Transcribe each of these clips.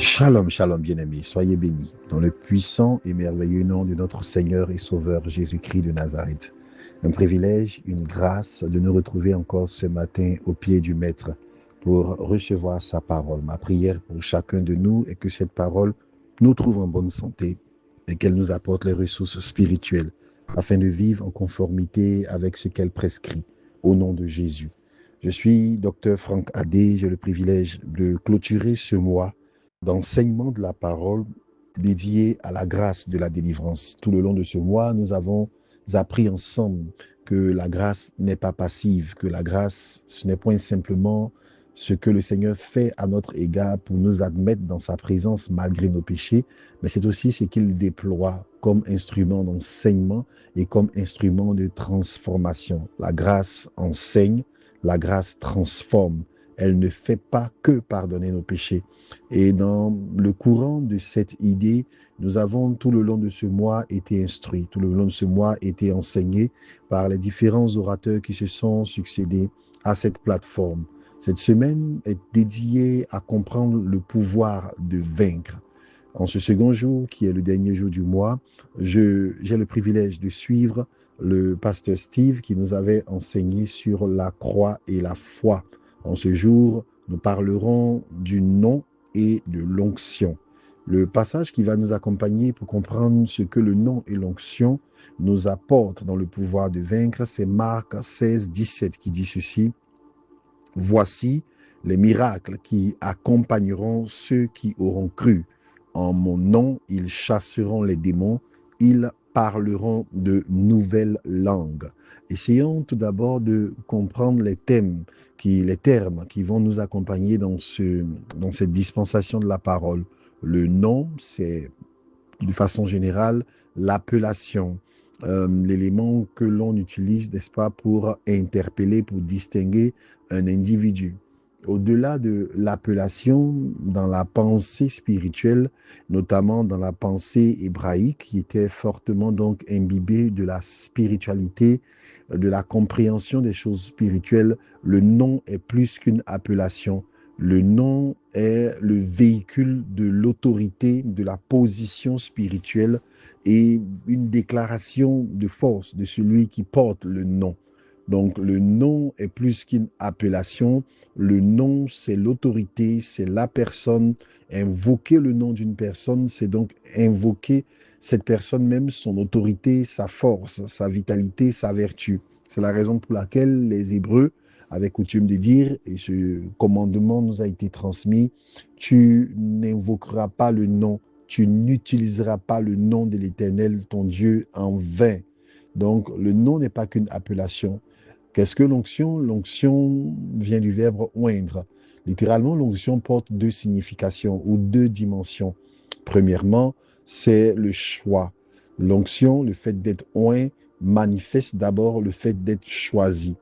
Shalom, shalom, bien-aimés, soyez bénis dans le puissant et merveilleux nom de notre Seigneur et Sauveur Jésus-Christ de Nazareth. Un privilège, une grâce de nous retrouver encore ce matin au pied du Maître pour recevoir sa parole. Ma prière pour chacun de nous est que cette parole nous trouve en bonne santé et qu'elle nous apporte les ressources spirituelles afin de vivre en conformité avec ce qu'elle prescrit au nom de Jésus. Je suis Dr Franck Adé, j'ai le privilège de clôturer ce mois d'enseignement de la parole dédié à la grâce de la délivrance. Tout le long de ce mois, nous avons appris ensemble que la grâce n'est pas passive, que la grâce, ce n'est point simplement ce que le Seigneur fait à notre égard pour nous admettre dans sa présence malgré nos péchés, mais c'est aussi ce qu'il déploie comme instrument d'enseignement et comme instrument de transformation. La grâce enseigne, la grâce transforme. Elle ne fait pas que pardonner nos péchés. Et dans le courant de cette idée, nous avons tout le long de ce mois été instruits, tout le long de ce mois été enseignés par les différents orateurs qui se sont succédés à cette plateforme. Cette semaine est dédiée à comprendre le pouvoir de vaincre. En ce second jour, qui est le dernier jour du mois, j'ai le privilège de suivre le pasteur Steve qui nous avait enseigné sur la croix et la foi. En ce jour, nous parlerons du nom et de l'onction. Le passage qui va nous accompagner pour comprendre ce que le nom et l'onction nous apportent dans le pouvoir de vaincre, c'est Marc 16, 17 qui dit ceci. Voici les miracles qui accompagneront ceux qui auront cru. En mon nom, ils chasseront les démons, ils parleront de nouvelles langues. Essayons tout d'abord de comprendre les termes qui vont nous accompagner dans cette dispensation de la parole. Le nom, c'est de façon générale l'appellation, l'élément que l'on utilise, n'est-ce pas, pour interpeller, pour distinguer un individu. Au-delà de l'appellation, dans la pensée spirituelle, notamment dans la pensée hébraïque, qui était fortement donc imbibée de la spiritualité, de la compréhension des choses spirituelles, le nom est plus qu'une appellation. Le nom est le véhicule de l'autorité, de la position spirituelle et une déclaration de force de celui qui porte le nom. Donc le nom est plus qu'une appellation. Le nom, c'est l'autorité, c'est la personne. Invoquer le nom d'une personne, c'est donc invoquer cette personne même, son autorité, sa force, sa vitalité, sa vertu. C'est la raison pour laquelle les Hébreux avaient coutume de dire, et ce commandement nous a été transmis, tu n'invoqueras pas le nom, tu n'utiliseras pas le nom de l'Éternel, ton Dieu, en vain. Donc, le nom n'est pas qu'une appellation. Qu'est-ce que l'onction? L'onction vient du verbe oindre. Littéralement, l'onction porte deux significations ou deux dimensions. Premièrement, c'est le choix. L'onction, le fait d'être oint, manifeste d'abord le fait d'être choisi.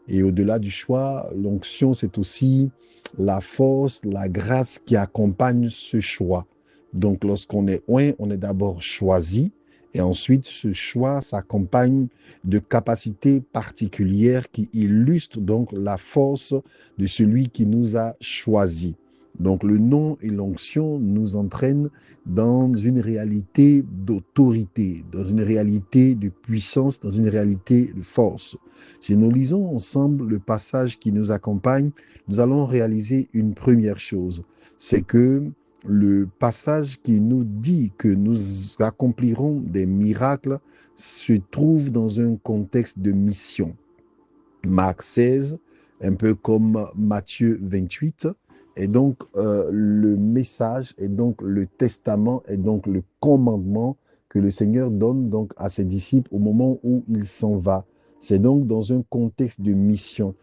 Et au-delà du choix, l'onction, c'est aussi la force, la grâce qui accompagne ce choix. Donc, lorsqu'on est oint, on est d'abord choisi. Et ensuite, ce choix s'accompagne de capacités particulières qui illustrent donc la force de celui qui nous a choisis. Donc, le nom et l'onction nous entraînent dans une réalité d'autorité, dans une réalité de puissance, dans une réalité de force. Si nous lisons ensemble le passage qui nous accompagne, nous allons réaliser une première chose, c'est que le passage qui nous dit que nous accomplirons des miracles se trouve dans un contexte de mission. Marc 16, un peu comme Matthieu 28, et donc le message, et donc le testament, et donc le commandement que le Seigneur donne donc à ses disciples au moment où il s'en va. C'est donc dans un contexte de mission.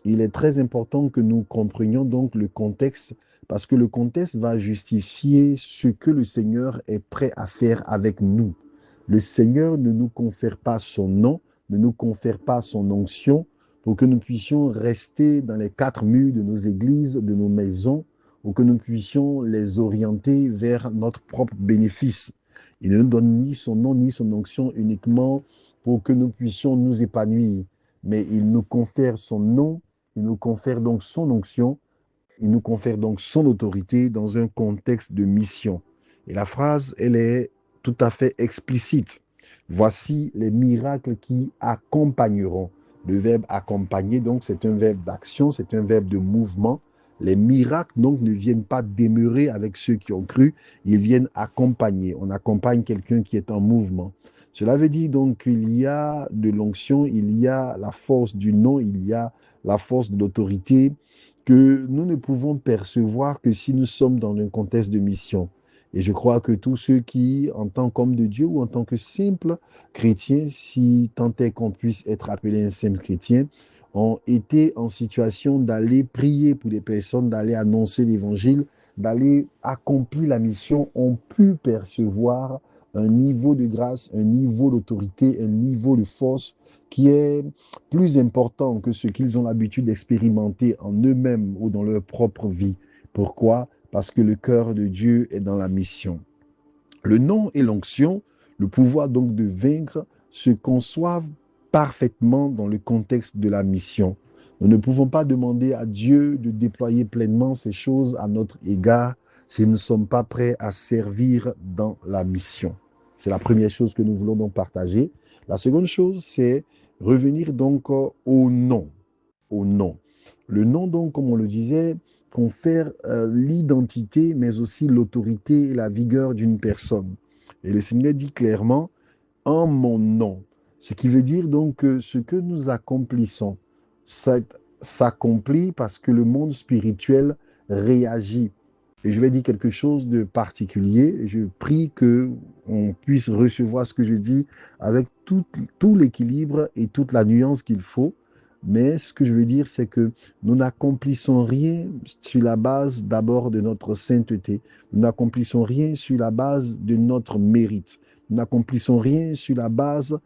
Il est très important que nous comprenions donc le contexte, parce que le contexte va justifier ce que le Seigneur est prêt à faire avec nous. Le Seigneur ne nous confère pas son nom, ne nous confère pas son onction, pour que nous puissions rester dans les quatre murs de nos églises, de nos maisons, ou que nous puissions les orienter vers notre propre bénéfice. Il ne nous donne ni son nom ni son onction uniquement pour que nous puissions nous épanouir, mais il nous confère son nom, il nous confère donc son onction Il nous confère donc son autorité dans un contexte de mission. Et la phrase, elle est tout à fait explicite. Voici les miracles qui accompagneront. Le verbe accompagner, donc, c'est un verbe d'action, c'est un verbe de mouvement. Les miracles, donc, ne viennent pas demeurer avec ceux qui ont cru, ils viennent accompagner. On accompagne quelqu'un qui est en mouvement. Cela veut dire donc qu'il y a de l'onction, il y a la force du nom, il y a la force de l'autorité que nous ne pouvons percevoir que si nous sommes dans un contexte de mission. Et je crois que tous ceux qui, en tant qu'hommes de Dieu ou en tant que simples chrétiens, si tant est qu'on puisse être appelé un simple chrétien, ont été en situation d'aller prier pour des personnes, d'aller annoncer l'évangile, d'aller accomplir la mission, ont pu percevoir un niveau de grâce, un niveau d'autorité, un niveau de force qui est plus important que ce qu'ils ont l'habitude d'expérimenter en eux-mêmes ou dans leur propre vie. Pourquoi? Parce que le cœur de Dieu est dans la mission. Le nom et l'onction, le pouvoir donc de vaincre, se conçoivent parfaitement dans le contexte de la mission. Nous ne pouvons pas demander à Dieu de déployer pleinement ces choses à notre égard si nous ne sommes pas prêts à servir dans la mission. C'est la première chose que nous voulons donc partager. La seconde chose, c'est revenir donc au nom. Au nom. Le nom, donc, comme on le disait, confère l'identité, mais aussi l'autorité et la vigueur d'une personne. Et le Seigneur dit clairement, en mon nom. Ce qui veut dire donc que ce que nous accomplissons s'accomplit parce que le monde spirituel réagit. Et je vais dire quelque chose de particulier. Je prie que on puisse recevoir ce que je dis avec tout l'équilibre et toute la nuance qu'il faut. Mais ce que je veux dire, c'est que nous n'accomplissons rien sur la base d'abord de notre sainteté. Nous n'accomplissons rien sur la base de notre mérite. Nous n'accomplissons rien sur la base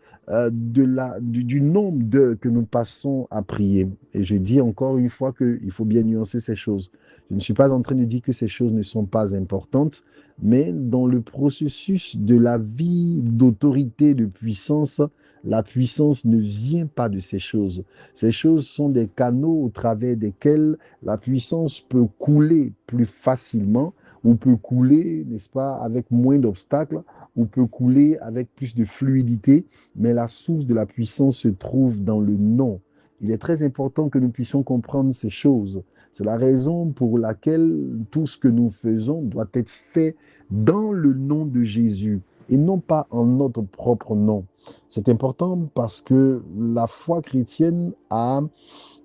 du nombre d'heures que nous passons à prier. Et je dis encore une fois qu'il faut bien nuancer ces choses. Je ne suis pas en train de dire que ces choses ne sont pas importantes, mais dans le processus de la vie d'autorité, de puissance, la puissance ne vient pas de ces choses. Ces choses sont des canaux au travers desquels la puissance peut couler plus facilement ou peut couler, n'est-ce pas, avec moins d'obstacles ou peut couler avec plus de fluidité, mais la source de la puissance se trouve dans le nom. Il est très important que nous puissions comprendre ces choses. C'est la raison pour laquelle tout ce que nous faisons doit être fait dans le nom de Jésus et non pas en notre propre nom. C'est important parce que la foi chrétienne a,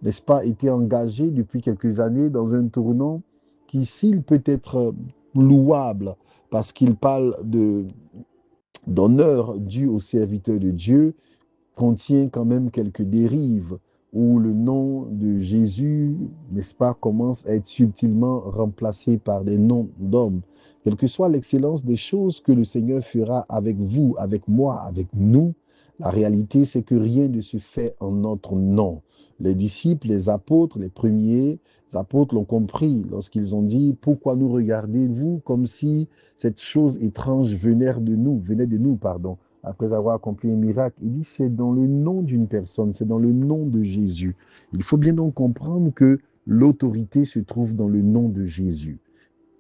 n'est-ce pas, été engagée depuis quelques années dans un tournant qui, s'il peut être louable parce qu'il parle d'honneur dû aux serviteurs de Dieu, contient quand même quelques dérives où le nom de Jésus, n'est-ce pas, commence à être subtilement remplacé par des noms d'hommes. Quelle que soit l'excellence des choses que le Seigneur fera avec vous, avec moi, avec nous, la réalité, c'est que rien ne se fait en notre nom. Les disciples, les apôtres, les premiers apôtres l'ont compris lorsqu'ils ont dit, pourquoi nous regardez-vous comme si cette chose étrange venait de nous, pardon, après avoir accompli un miracle. Il dit, c'est dans le nom d'une personne, c'est dans le nom de Jésus. Il faut bien donc comprendre que l'autorité se trouve dans le nom de Jésus.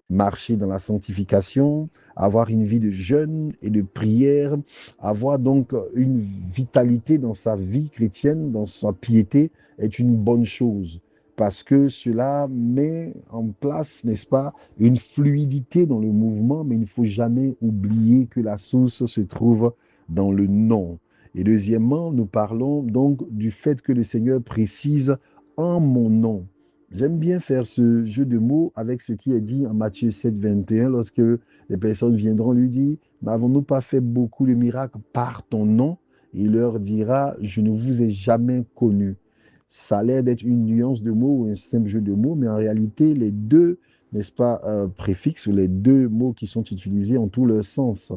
Marcher dans la sanctification, avoir une vie de jeûne et de prière, avoir donc une vitalité dans sa vie chrétienne, dans sa piété, est une bonne chose. Parce que cela met en place, n'est-ce pas, une fluidité dans le mouvement, mais il ne faut jamais oublier que la source se trouve dans le nom. Et deuxièmement, nous parlons donc du fait que le Seigneur précise en mon nom. J'aime bien faire ce jeu de mots avec ce qui est dit en Matthieu 7, 21, lorsque les personnes viendront lui dire, n'avons-nous pas fait beaucoup de miracles par ton nom? Il leur dira, je ne vous ai jamais connu. Ça a l'air d'être une nuance de mots ou un simple jeu de mots, mais en réalité, les deux, n'est-ce pas, préfixes ou les deux mots qui sont utilisés ont tout leur sens.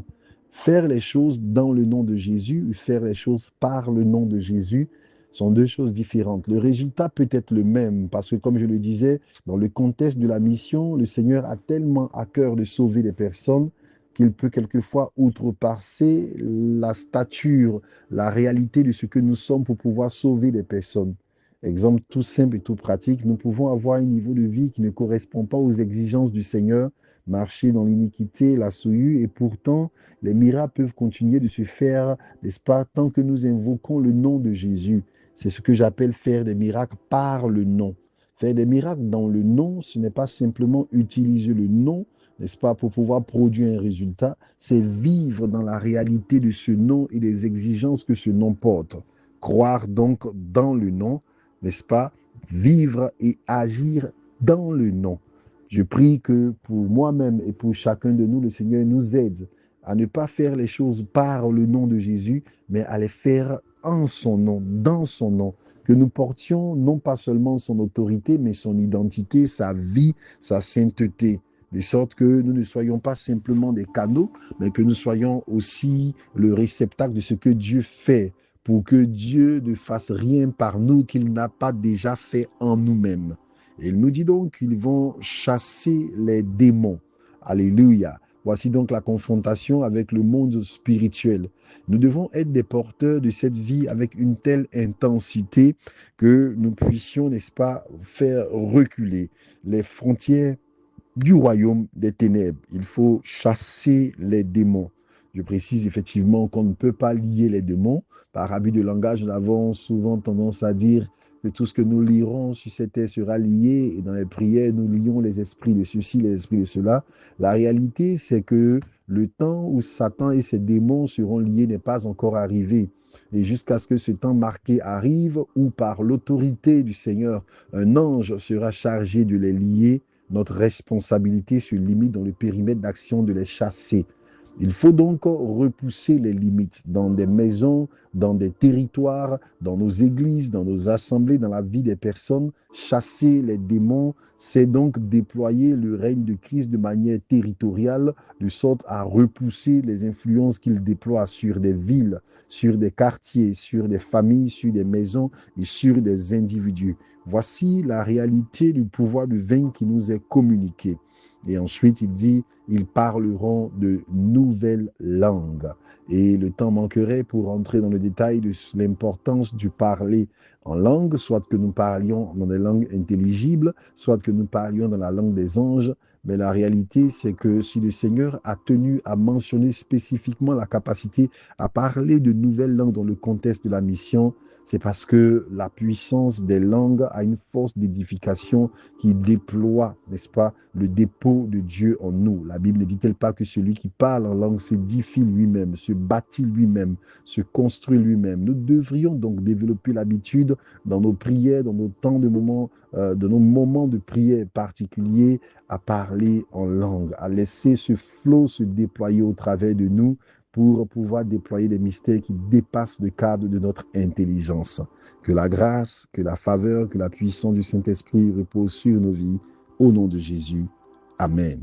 Faire les choses dans le nom de Jésus ou faire les choses par le nom de Jésus sont deux choses différentes. Le résultat peut être le même parce que, comme je le disais, dans le contexte de la mission, le Seigneur a tellement à cœur de sauver les personnes qu'il peut quelquefois outrepasser la stature, la réalité de ce que nous sommes pour pouvoir sauver les personnes. Exemple tout simple et tout pratique, nous pouvons avoir un niveau de vie qui ne correspond pas aux exigences du Seigneur, marcher dans l'iniquité, la souillure, et pourtant, les miracles peuvent continuer de se faire, n'est-ce pas, tant que nous invoquons le nom de Jésus. C'est ce que j'appelle faire des miracles par le nom. Faire des miracles dans le nom, ce n'est pas simplement utiliser le nom, n'est-ce pas, pour pouvoir produire un résultat, c'est vivre dans la réalité de ce nom et des exigences que ce nom porte. Croire donc dans le nom, n'est-ce pas, vivre et agir dans le nom. Je prie que pour moi-même et pour chacun de nous, le Seigneur nous aide à ne pas faire les choses par le nom de Jésus, mais à les faire en son nom, dans son nom, que nous portions non pas seulement son autorité, mais son identité, sa vie, sa sainteté, de sorte que nous ne soyons pas simplement des canaux, mais que nous soyons aussi le réceptacle de ce que Dieu fait, pour que Dieu ne fasse rien par nous qu'il n'a pas déjà fait en nous-mêmes. Et il nous dit donc qu'ils vont chasser les démons. Alléluia. Voici donc la confrontation avec le monde spirituel. Nous devons être des porteurs de cette vie avec une telle intensité que nous puissions, n'est-ce pas, faire reculer les frontières du royaume des ténèbres. Il faut chasser les démons. Je précise effectivement qu'on ne peut pas lier les démons. Par habit de langage, nous avons souvent tendance à dire que tout ce que nous lirons sur cette terre sera lié, et dans les prières, nous lions les esprits de ceci, les esprits de cela. La réalité, c'est que le temps où Satan et ses démons seront liés n'est pas encore arrivé. Et jusqu'à ce que ce temps marqué arrive, où par l'autorité du Seigneur, un ange sera chargé de les lier, notre responsabilité se limite dans le périmètre d'action de les chasser. Il faut donc repousser les limites dans des maisons, dans des territoires, dans nos églises, dans nos assemblées, dans la vie des personnes. Chasser les démons, c'est donc déployer le règne de Christ de manière territoriale, de sorte à repousser les influences qu'il déploie sur des villes, sur des quartiers, sur des familles, sur des maisons et sur des individus. Voici la réalité du pouvoir de vaincre qui nous est communiqué. Et ensuite, il dit, ils parleront de nouvelles langues. Et le temps manquerait pour entrer dans le détail de l'importance du parler en langue, soit que nous parlions dans des langues intelligibles, soit que nous parlions dans la langue des anges. Mais la réalité, c'est que si le Seigneur a tenu à mentionner spécifiquement la capacité à parler de nouvelles langues dans le contexte de la mission, c'est parce que la puissance des langues a une force d'édification qui déploie, n'est-ce pas, le dépôt de Dieu en nous. La Bible ne dit-elle pas que celui qui parle en langue s'édifie lui-même, se bâtit lui-même, se construit lui-même. Nous devrions donc développer l'habitude dans nos prières, dans nos temps de moments, de nos moments de prière particuliers, à parler en langue, à laisser ce flot se déployer au travers de nous pour pouvoir déployer des mystères qui dépassent le cadre de notre intelligence. Que la grâce, que la faveur, que la puissance du Saint-Esprit repose sur nos vies. Au nom de Jésus. Amen.